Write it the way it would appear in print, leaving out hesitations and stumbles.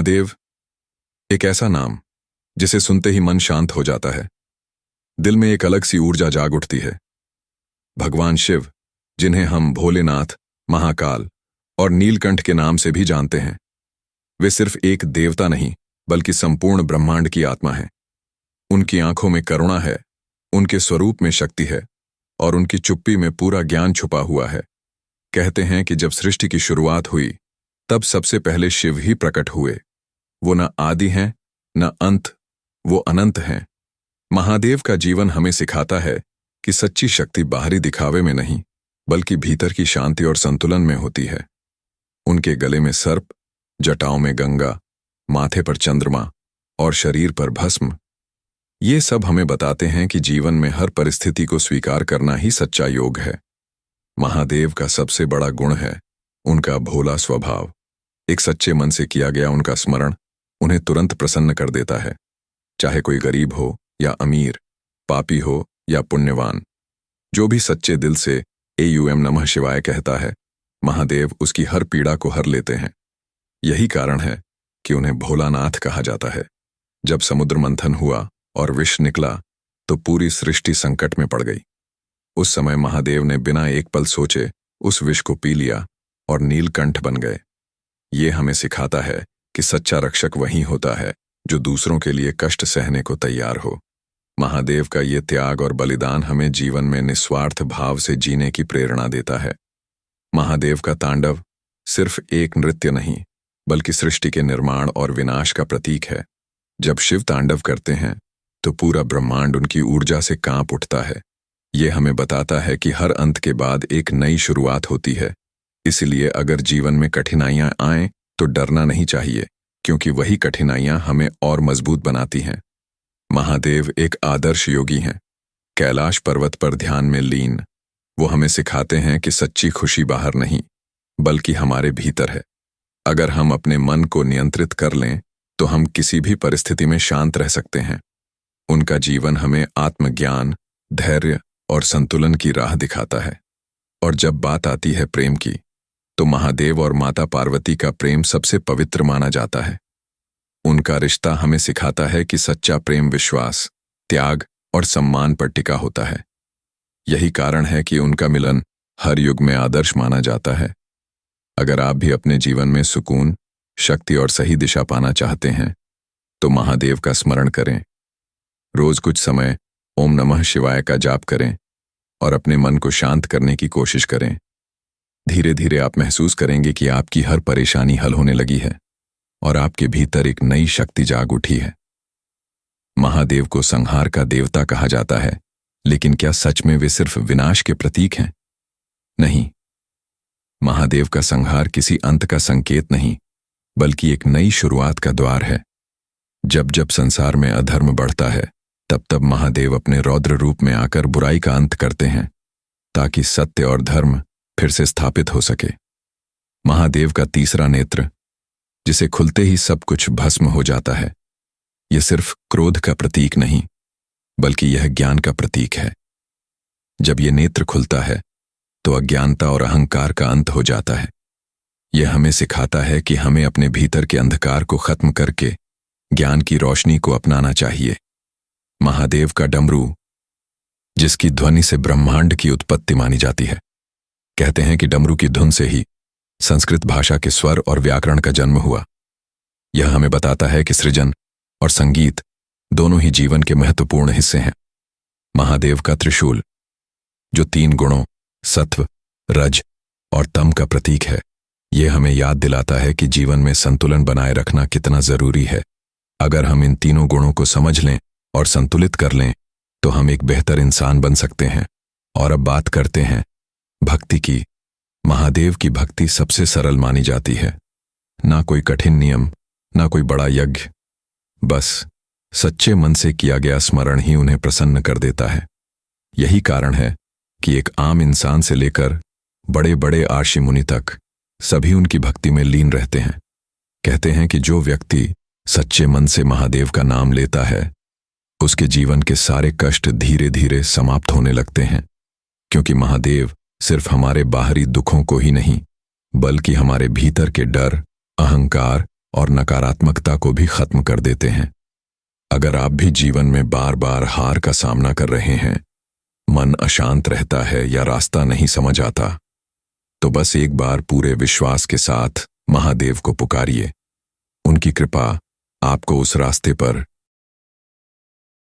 महादेव एक ऐसा नाम जिसे सुनते ही मन शांत हो जाता है। दिल में एक अलग सी ऊर्जा जाग उठती है। भगवान शिव, जिन्हें हम भोलेनाथ, महाकाल और नीलकंठ के नाम से भी जानते हैं, वे सिर्फ एक देवता नहीं बल्कि संपूर्ण ब्रह्मांड की आत्मा है। उनकी आंखों में करुणा है, उनके स्वरूप में शक्ति है और उनकी चुप्पी में पूरा ज्ञान छुपा हुआ है। कहते हैं कि जब सृष्टि की शुरुआत हुई तब सबसे पहले शिव ही प्रकट हुए। वो न आदि हैं न अंत, वो अनंत हैं। महादेव का जीवन हमें सिखाता है कि सच्ची शक्ति बाहरी दिखावे में नहीं बल्कि भीतर की शांति और संतुलन में होती है। उनके गले में सर्प, जटाओं में गंगा, माथे पर चंद्रमा और शरीर पर भस्म, ये सब हमें बताते हैं कि जीवन में हर परिस्थिति को स्वीकार करना ही सच्चा योग है। महादेव का सबसे बड़ा गुण है उनका भोला स्वभाव। एक सच्चे मन से किया गया उनका स्मरण उन्हें तुरंत प्रसन्न कर देता है। चाहे कोई गरीब हो या अमीर, पापी हो या पुण्यवान, जो भी सच्चे दिल से एयूएम नमः शिवाय कहता है, महादेव उसकी हर पीड़ा को हर लेते हैं। यही कारण है कि उन्हें भोलानाथ कहा जाता है। जब समुद्र मंथन हुआ और विष निकला तो पूरी सृष्टि संकट में पड़ गई। उस समय महादेव ने बिना एक पल सोचे उस विष को पी लिया और नीलकंठ बन गए। ये हमें सिखाता है कि सच्चा रक्षक वही होता है जो दूसरों के लिए कष्ट सहने को तैयार हो। महादेव का ये त्याग और बलिदान हमें जीवन में निस्वार्थ भाव से जीने की प्रेरणा देता है। महादेव का तांडव सिर्फ एक नृत्य नहीं बल्कि सृष्टि के निर्माण और विनाश का प्रतीक है। जब शिव तांडव करते हैं तो पूरा ब्रह्मांड उनकी ऊर्जा से कांप उठता है। ये हमें बताता है कि हर अंत के बाद एक नई शुरुआत होती है। इसलिए अगर जीवन में कठिनाइयां आएं तो डरना नहीं चाहिए, क्योंकि वही कठिनाइयां हमें और मजबूत बनाती हैं। महादेव एक आदर्श योगी हैं, कैलाश पर्वत पर ध्यान में लीन। वो हमें सिखाते हैं कि सच्ची खुशी बाहर नहीं बल्कि हमारे भीतर है। अगर हम अपने मन को नियंत्रित कर लें तो हम किसी भी परिस्थिति में शांत रह सकते हैं। उनका जीवन हमें आत्मज्ञान, धैर्य और संतुलन की राह दिखाता है। और जब बात आती है प्रेम की, तो महादेव और माता पार्वती का प्रेम सबसे पवित्र माना जाता है। उनका रिश्ता हमें सिखाता है कि सच्चा प्रेम विश्वास, त्याग और सम्मान पर टिका होता है। यही कारण है कि उनका मिलन हर युग में आदर्श माना जाता है। अगर आप भी अपने जीवन में सुकून, शक्ति और सही दिशा पाना चाहते हैं तो महादेव का स्मरण करें। रोज कुछ समय ओम नमः शिवाय का जाप करें और अपने मन को शांत करने की कोशिश करें। धीरे धीरे आप महसूस करेंगे कि आपकी हर परेशानी हल होने लगी है और आपके भीतर एक नई शक्ति जाग उठी है। महादेव को संहार का देवता कहा जाता है, लेकिन क्या सच में वे सिर्फ विनाश के प्रतीक हैं? नहीं, महादेव का संहार किसी अंत का संकेत नहीं बल्कि एक नई शुरुआत का द्वार है। जब जब संसार में अधर्म बढ़ता है तब तब महादेव अपने रौद्र रूप में आकर बुराई का अंत करते हैं ताकि सत्य और धर्म फिर से स्थापित हो सके। महादेव का तीसरा नेत्र, जिसे खुलते ही सब कुछ भस्म हो जाता है, यह सिर्फ क्रोध का प्रतीक नहीं बल्कि यह ज्ञान का प्रतीक है। जब यह नेत्र खुलता है तो अज्ञानता और अहंकार का अंत हो जाता है। यह हमें सिखाता है कि हमें अपने भीतर के अंधकार को खत्म करके ज्ञान की रोशनी को अपनाना चाहिए। महादेव का डमरू, जिसकी ध्वनि से ब्रह्मांड की उत्पत्ति मानी जाती है। कहते हैं कि डमरू की धुन से ही संस्कृत भाषा के स्वर और व्याकरण का जन्म हुआ। यह हमें बताता है कि सृजन और संगीत दोनों ही जीवन के महत्वपूर्ण हिस्से हैं। महादेव का त्रिशूल, जो 3 गुणों सत्व, रज और तम का प्रतीक है, यह हमें याद दिलाता है कि जीवन में संतुलन बनाए रखना कितना जरूरी है। अगर हम इन तीनों गुणों को समझ लें और संतुलित कर लें तो हम एक बेहतर इंसान बन सकते हैं। और अब बात करते हैं भक्ति की। महादेव की भक्ति सबसे सरल मानी जाती है। ना कोई कठिन नियम, ना कोई बड़ा यज्ञ, बस सच्चे मन से किया गया स्मरण ही उन्हें प्रसन्न कर देता है। यही कारण है कि एक आम इंसान से लेकर बड़े बड़े आर्षि मुनि तक सभी उनकी भक्ति में लीन रहते हैं। कहते हैं कि जो व्यक्ति सच्चे मन से महादेव का नाम लेता है उसके जीवन के सारे कष्ट धीरे धीरे समाप्त होने लगते हैं, क्योंकि महादेव सिर्फ हमारे बाहरी दुखों को ही नहीं बल्कि हमारे भीतर के डर, अहंकार और नकारात्मकता को भी खत्म कर देते हैं। अगर आप भी जीवन में बार बार हार का सामना कर रहे हैं, मन अशांत रहता है या रास्ता नहीं समझ आता, तो बस एक बार पूरे विश्वास के साथ महादेव को पुकारिए। उनकी कृपा आपको उस रास्ते पर